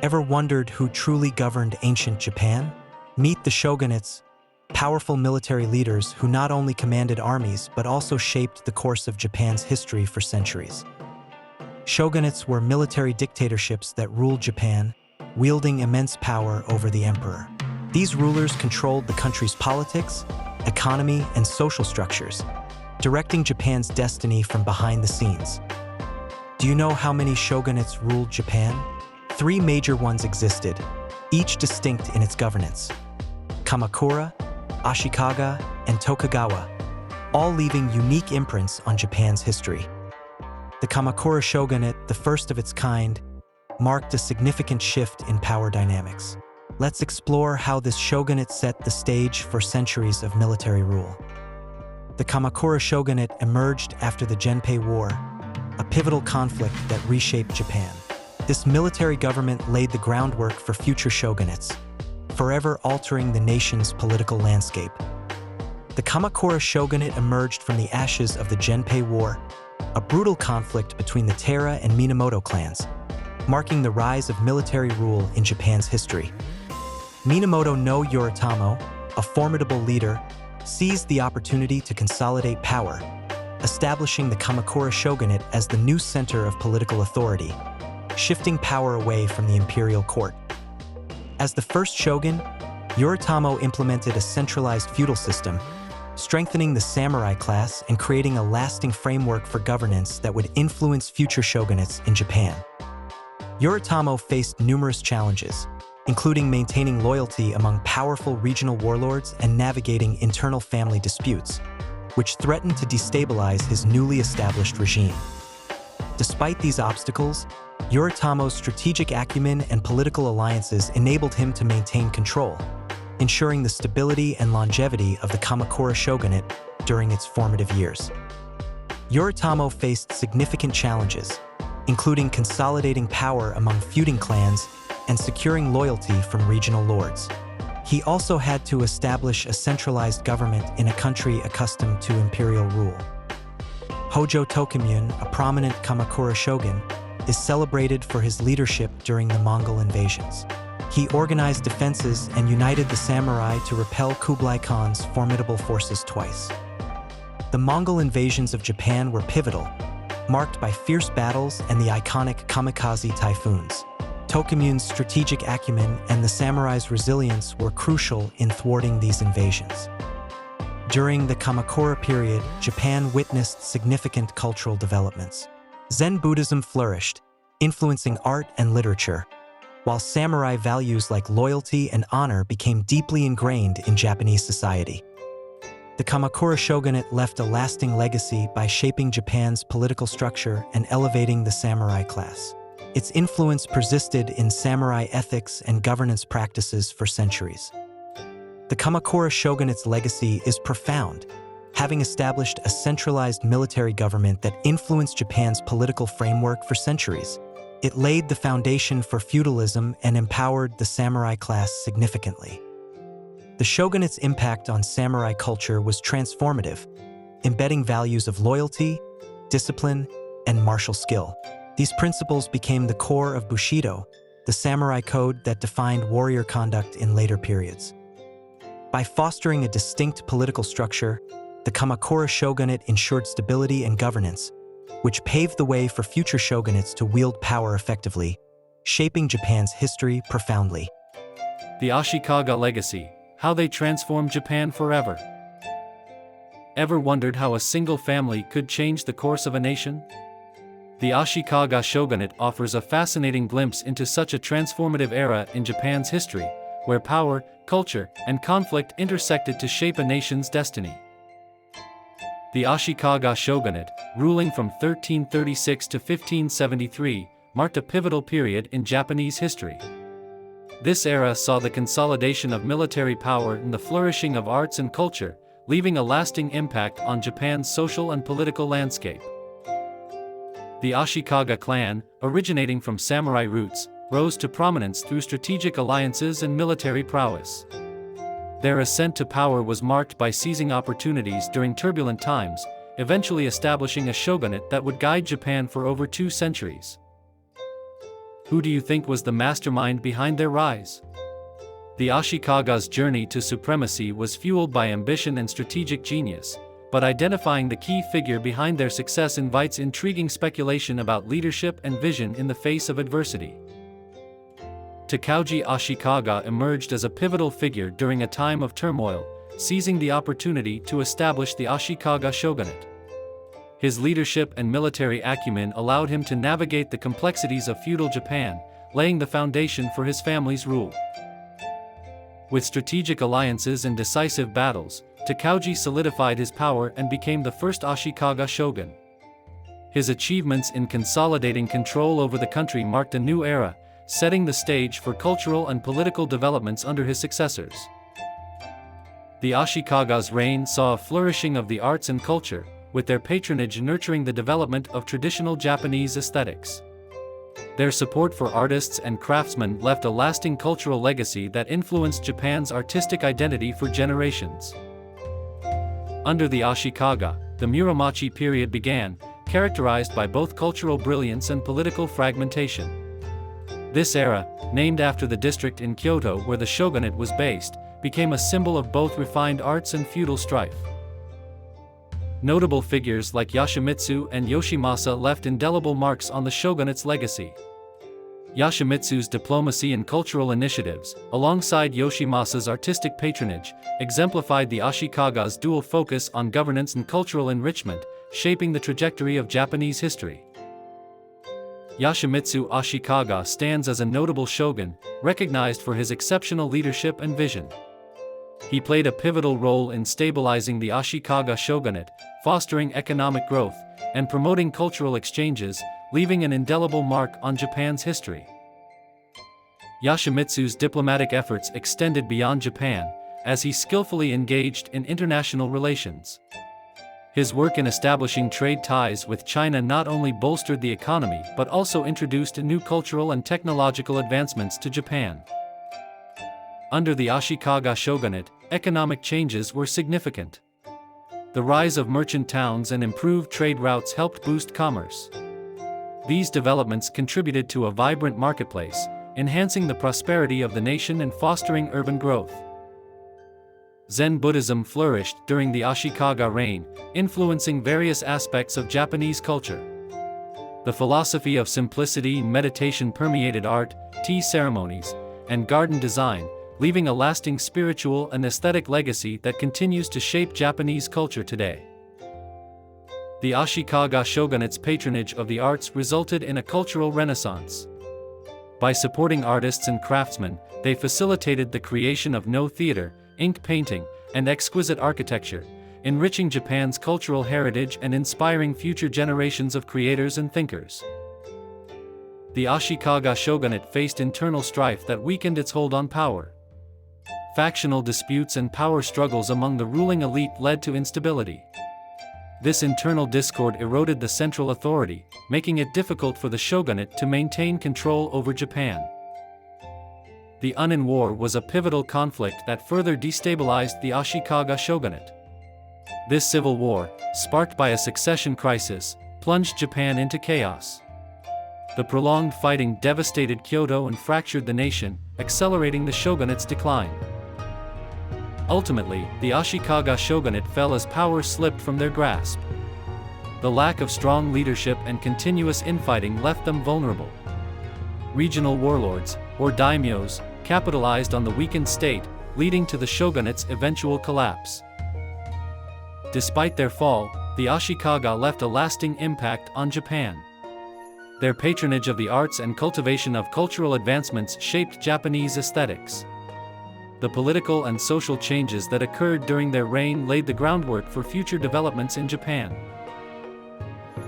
Ever wondered who truly governed ancient Japan? Meet the shogunates, powerful military leaders who not only commanded armies but also shaped the course of Japan's history for centuries. Shogunates were military dictatorships that ruled Japan, wielding immense power over the emperor. These rulers controlled the country's politics, economy, and social structures, directing Japan's destiny from behind the scenes. Do you know how many shogunates ruled Japan? 3 major ones existed, each distinct in its governance: Kamakura, Ashikaga, and Tokugawa, all leaving unique imprints on Japan's history. The Kamakura Shogunate, the first of its kind, marked a significant shift in power dynamics. Let's explore how this shogunate set the stage for centuries of military rule. The Kamakura Shogunate emerged after the Genpei War, a pivotal conflict that reshaped Japan. This military government laid the groundwork for future shogunates, forever altering the nation's political landscape. The Kamakura Shogunate emerged from the ashes of the Genpei War, a brutal conflict between the Taira and Minamoto clans, marking the rise of military rule in Japan's history. Minamoto no Yoritomo, a formidable leader, seized the opportunity to consolidate power, establishing the Kamakura Shogunate as the new center of political authority, shifting power away from the imperial court. As the first shogun, Yoritomo implemented a centralized feudal system, strengthening the samurai class and creating a lasting framework for governance that would influence future shogunates in Japan. Yoritomo faced numerous challenges, including maintaining loyalty among powerful regional warlords and navigating internal family disputes, which threatened to destabilize his newly established regime. Despite these obstacles, Yoritomo's strategic acumen and political alliances enabled him to maintain control, ensuring the stability and longevity of the Kamakura Shogunate during its formative years. Yoritomo faced significant challenges, including consolidating power among feuding clans and securing loyalty from regional lords. He also had to establish a centralized government in a country accustomed to imperial rule. Hojo Tokugawa, a prominent Kamakura shogun, is celebrated for his leadership during the Mongol invasions. He organized defenses and united the samurai to repel Kublai Khan's formidable forces twice. The Mongol invasions of Japan were pivotal, marked by fierce battles and the iconic kamikaze typhoons. Tokugawa's strategic acumen and the samurai's resilience were crucial in thwarting these invasions. During the Kamakura period, Japan witnessed significant cultural developments. Zen Buddhism flourished, influencing art and literature, while samurai values like loyalty and honor became deeply ingrained in Japanese society. The Kamakura Shogunate left a lasting legacy by shaping Japan's political structure and elevating the samurai class. Its influence persisted in samurai ethics and governance practices for centuries. The Kamakura Shogunate's legacy is profound, having established a centralized military government that influenced Japan's political framework for centuries. It laid the foundation for feudalism and empowered the samurai class significantly. The shogunate's impact on samurai culture was transformative, embedding values of loyalty, discipline, and martial skill. These principles became the core of Bushido, the samurai code that defined warrior conduct in later periods. By fostering a distinct political structure, the Kamakura Shogunate ensured stability and governance, which paved the way for future shogunates to wield power effectively, shaping Japan's history profoundly. The Ashikaga legacy, how they transformed Japan forever. Ever wondered how a single family could change the course of a nation? The Ashikaga Shogunate offers a fascinating glimpse into such a transformative era in Japan's history, where power, culture, and conflict intersected to shape a nation's destiny. The Ashikaga Shogunate, ruling from 1336 to 1573, marked a pivotal period in Japanese history. This era saw the consolidation of military power and the flourishing of arts and culture, leaving a lasting impact on Japan's social and political landscape. The Ashikaga clan, originating from samurai roots, rose to prominence through strategic alliances and military prowess. Their ascent to power was marked by seizing opportunities during turbulent times, eventually establishing a shogunate that would guide Japan for over 2 centuries. Who do you think was the mastermind behind their rise? The Ashikaga's journey to supremacy was fueled by ambition and strategic genius, but identifying the key figure behind their success invites intriguing speculation about leadership and vision in the face of adversity. Takauji Ashikaga emerged as a pivotal figure during a time of turmoil, seizing the opportunity to establish the Ashikaga Shogunate. His leadership and military acumen allowed him to navigate the complexities of feudal Japan, laying the foundation for his family's rule. With strategic alliances and decisive battles, Takauji solidified his power and became the first Ashikaga shogun. His achievements in consolidating control over the country marked a new era, setting the stage for cultural and political developments under his successors. The Ashikaga's reign saw a flourishing of the arts and culture, with their patronage nurturing the development of traditional Japanese aesthetics. Their support for artists and craftsmen left a lasting cultural legacy that influenced Japan's artistic identity for generations. Under the Ashikaga, the Muromachi period began, characterized by both cultural brilliance and political fragmentation. This era, named after the district in Kyoto where the shogunate was based, became a symbol of both refined arts and feudal strife. Notable figures like Yoshimitsu and Yoshimasa left indelible marks on the shogunate's legacy. Yoshimitsu's diplomacy and cultural initiatives, alongside Yoshimasa's artistic patronage, exemplified the Ashikaga's dual focus on governance and cultural enrichment, shaping the trajectory of Japanese history. Yoshimitsu Ashikaga stands as a notable shogun, recognized for his exceptional leadership and vision. He played a pivotal role in stabilizing the Ashikaga shogunate, fostering economic growth, and promoting cultural exchanges, leaving an indelible mark on Japan's history. Yoshimitsu's diplomatic efforts extended beyond Japan, as he skillfully engaged in international relations. His work in establishing trade ties with China not only bolstered the economy but also introduced new cultural and technological advancements to Japan. Under the Ashikaga shogunate, economic changes were significant. The rise of merchant towns and improved trade routes helped boost commerce. These developments contributed to a vibrant marketplace, enhancing the prosperity of the nation and fostering urban growth. Zen Buddhism flourished during the Ashikaga reign, influencing various aspects of Japanese culture. The philosophy of simplicity and meditation permeated art, tea ceremonies, and garden design, leaving a lasting spiritual and aesthetic legacy that continues to shape Japanese culture today. The Ashikaga shogunate's patronage of the arts resulted in a cultural renaissance. By supporting artists and craftsmen, they facilitated the creation of no theater, ink painting, and exquisite architecture, enriching Japan's cultural heritage and inspiring future generations of creators and thinkers. The Ashikaga shogunate faced internal strife that weakened its hold on power. Factional disputes and power struggles among the ruling elite led to instability. This internal discord eroded the central authority, making it difficult for the shogunate to maintain control over Japan. The Unin War was a pivotal conflict that further destabilized the Ashikaga shogunate. This civil war, sparked by a succession crisis, plunged Japan into chaos. The prolonged fighting devastated Kyoto and fractured the nation, accelerating the shogunate's decline. Ultimately, the Ashikaga shogunate fell as power slipped from their grasp. The lack of strong leadership and continuous infighting left them vulnerable. Regional warlords, or daimyōs, capitalized on the weakened state, leading to the shogunate's eventual collapse. Despite their fall, the Ashikaga left a lasting impact on Japan. Their patronage of the arts and cultivation of cultural advancements shaped Japanese aesthetics. The political and social changes that occurred during their reign laid the groundwork for future developments in Japan.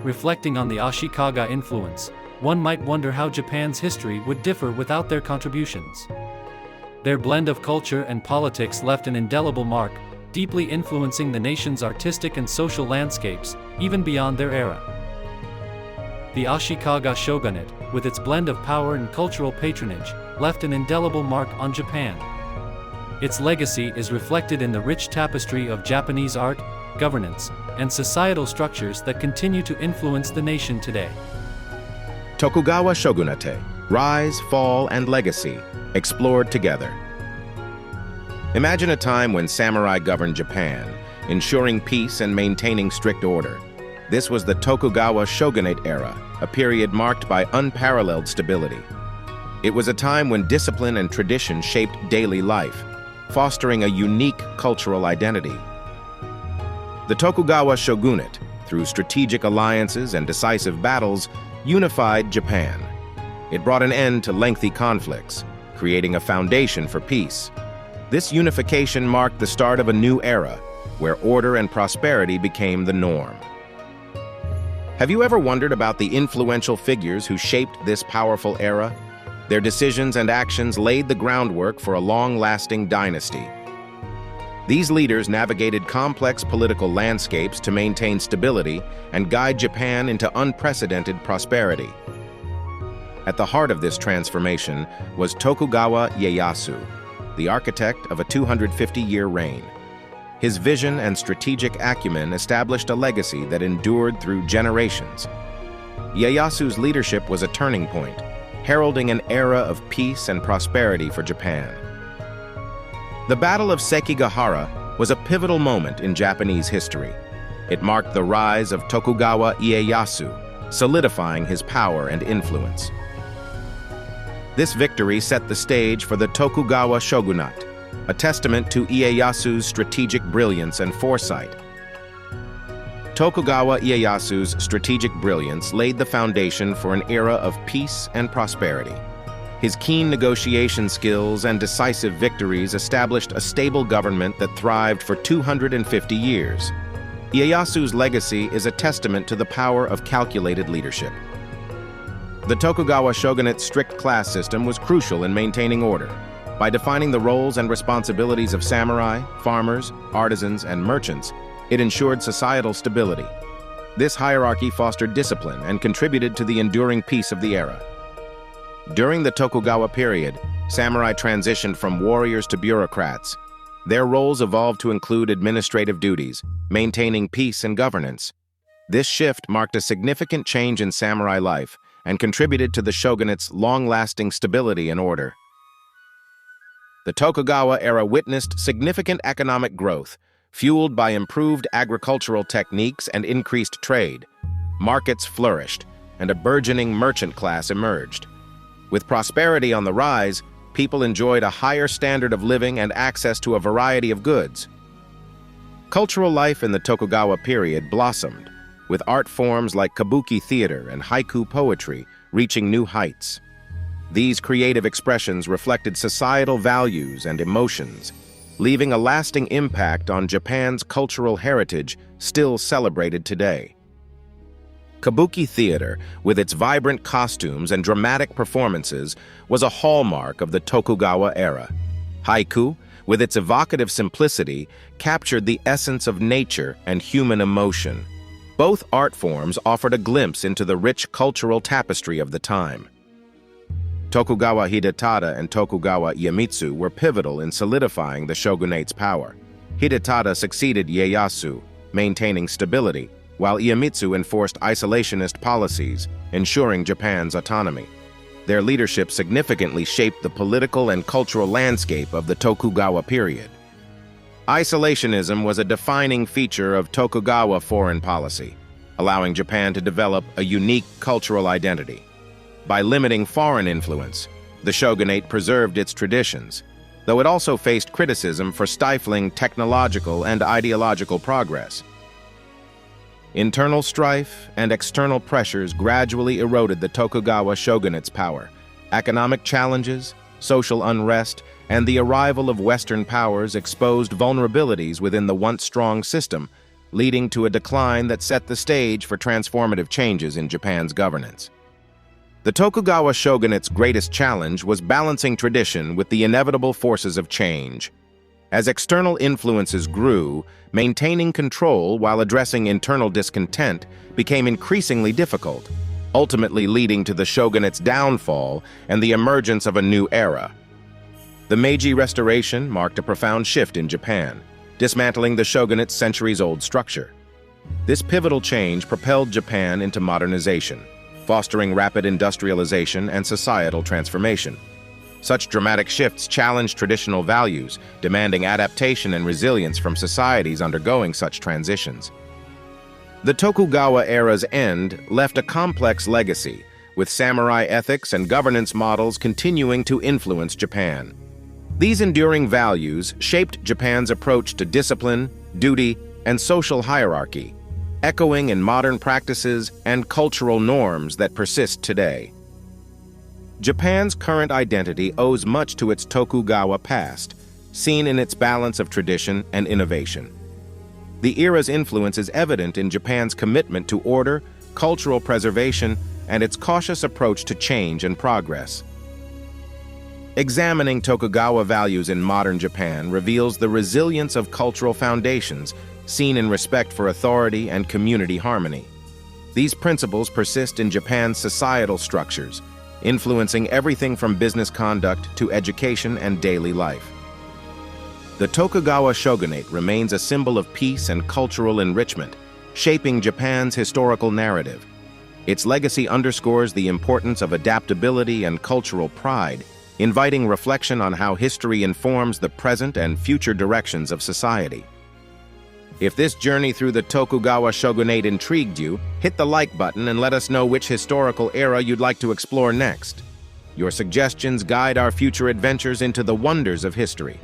Reflecting on the Ashikaga influence, one might wonder how Japan's history would differ without their contributions. Their blend of culture and politics left an indelible mark, deeply influencing the nation's artistic and social landscapes, even beyond their era. The Ashikaga shogunate, with its blend of power and cultural patronage, left an indelible mark on Japan. Its legacy is reflected in the rich tapestry of Japanese art, governance, and societal structures that continue to influence the nation today. Tokugawa Shogunate, Rise, fall, and legacy, explored together. Imagine a time when samurai governed Japan, ensuring peace and maintaining strict order. This was the Tokugawa Shogunate era, a period marked by unparalleled stability. It was a time when discipline and tradition shaped daily life, fostering a unique cultural identity. The Tokugawa Shogunate, through strategic alliances and decisive battles, unified Japan. It brought an end to lengthy conflicts, creating a foundation for peace. This unification marked the start of a new era, where order and prosperity became the norm. Have you ever wondered about the influential figures who shaped this powerful era? Their decisions and actions laid the groundwork for a long-lasting dynasty. These leaders navigated complex political landscapes to maintain stability and guide Japan into unprecedented prosperity. At the heart of this transformation was Tokugawa Ieyasu, the architect of a 250-year reign. His vision and strategic acumen established a legacy that endured through generations. Ieyasu's leadership was a turning point, heralding an era of peace and prosperity for Japan. The Battle of Sekigahara was a pivotal moment in Japanese history. It marked the rise of Tokugawa Ieyasu, solidifying his power and influence. This victory set the stage for the Tokugawa Shogunate, a testament to Ieyasu's strategic brilliance and foresight. Tokugawa Ieyasu's strategic brilliance laid the foundation for an era of peace and prosperity. His keen negotiation skills and decisive victories established a stable government that thrived for 250 years. Ieyasu's legacy is a testament to the power of calculated leadership. The Tokugawa Shogunate's strict class system was crucial in maintaining order. By defining the roles and responsibilities of samurai, farmers, artisans, and merchants, it ensured societal stability. This hierarchy fostered discipline and contributed to the enduring peace of the era. During the Tokugawa period, samurai transitioned from warriors to bureaucrats. Their roles evolved to include administrative duties, maintaining peace and governance. This shift marked a significant change in samurai life and contributed to the shogunate's long-lasting stability and order. The Tokugawa era witnessed significant economic growth, fueled by improved agricultural techniques and increased trade. Markets flourished, and a burgeoning merchant class emerged. With prosperity on the rise, people enjoyed a higher standard of living and access to a variety of goods. Cultural life in the Tokugawa period blossomed, with art forms like kabuki theater and haiku poetry reaching new heights. These creative expressions reflected societal values and emotions, leaving a lasting impact on Japan's cultural heritage still celebrated today. Kabuki theater, with its vibrant costumes and dramatic performances, was a hallmark of the Tokugawa era. Haiku, with its evocative simplicity, captured the essence of nature and human emotion. Both art forms offered a glimpse into the rich cultural tapestry of the time. Tokugawa Hidetada and Tokugawa Ieyasu were pivotal in solidifying the shogunate's power. Hidetada succeeded Ieyasu, maintaining stability, while Ieyasu enforced isolationist policies, ensuring Japan's autonomy. Their leadership significantly shaped the political and cultural landscape of the Tokugawa period. Isolationism was a defining feature of Tokugawa foreign policy, allowing Japan to develop a unique cultural identity. By limiting foreign influence, the shogunate preserved its traditions, though it also faced criticism for stifling technological and ideological progress. Internal strife and external pressures gradually eroded the Tokugawa shogunate's power. Economic challenges, social unrest, and the arrival of Western powers exposed vulnerabilities within the once-strong system, leading to a decline that set the stage for transformative changes in Japan's governance. The Tokugawa shogunate's greatest challenge was balancing tradition with the inevitable forces of change. As external influences grew, maintaining control while addressing internal discontent became increasingly difficult, ultimately leading to the shogunate's downfall and the emergence of a new era. The Meiji Restoration marked a profound shift in Japan, dismantling the shogunate's centuries-old structure. This pivotal change propelled Japan into modernization, fostering rapid industrialization and societal transformation. Such dramatic shifts challenge traditional values, demanding adaptation and resilience from societies undergoing such transitions. The Tokugawa era's end left a complex legacy, with samurai ethics and governance models continuing to influence Japan. These enduring values shaped Japan's approach to discipline, duty, and social hierarchy, echoing in modern practices and cultural norms that persist today. Japan's current identity owes much to its Tokugawa past, seen in its balance of tradition and innovation. The era's influence is evident in Japan's commitment to order, cultural preservation, and its cautious approach to change and progress. Examining Tokugawa values in modern Japan reveals the resilience of cultural foundations seen in respect for authority and community harmony. These principles persist in Japan's societal structures, influencing everything from business conduct to education and daily life. The Tokugawa Shogunate remains a symbol of peace and cultural enrichment, shaping Japan's historical narrative. Its legacy underscores the importance of adaptability and cultural pride, inviting reflection on how history informs the present and future directions of society. If this journey through the Tokugawa Shogunate intrigued you, hit the like button and let us know which historical era you'd like to explore next. Your suggestions guide our future adventures into the wonders of history.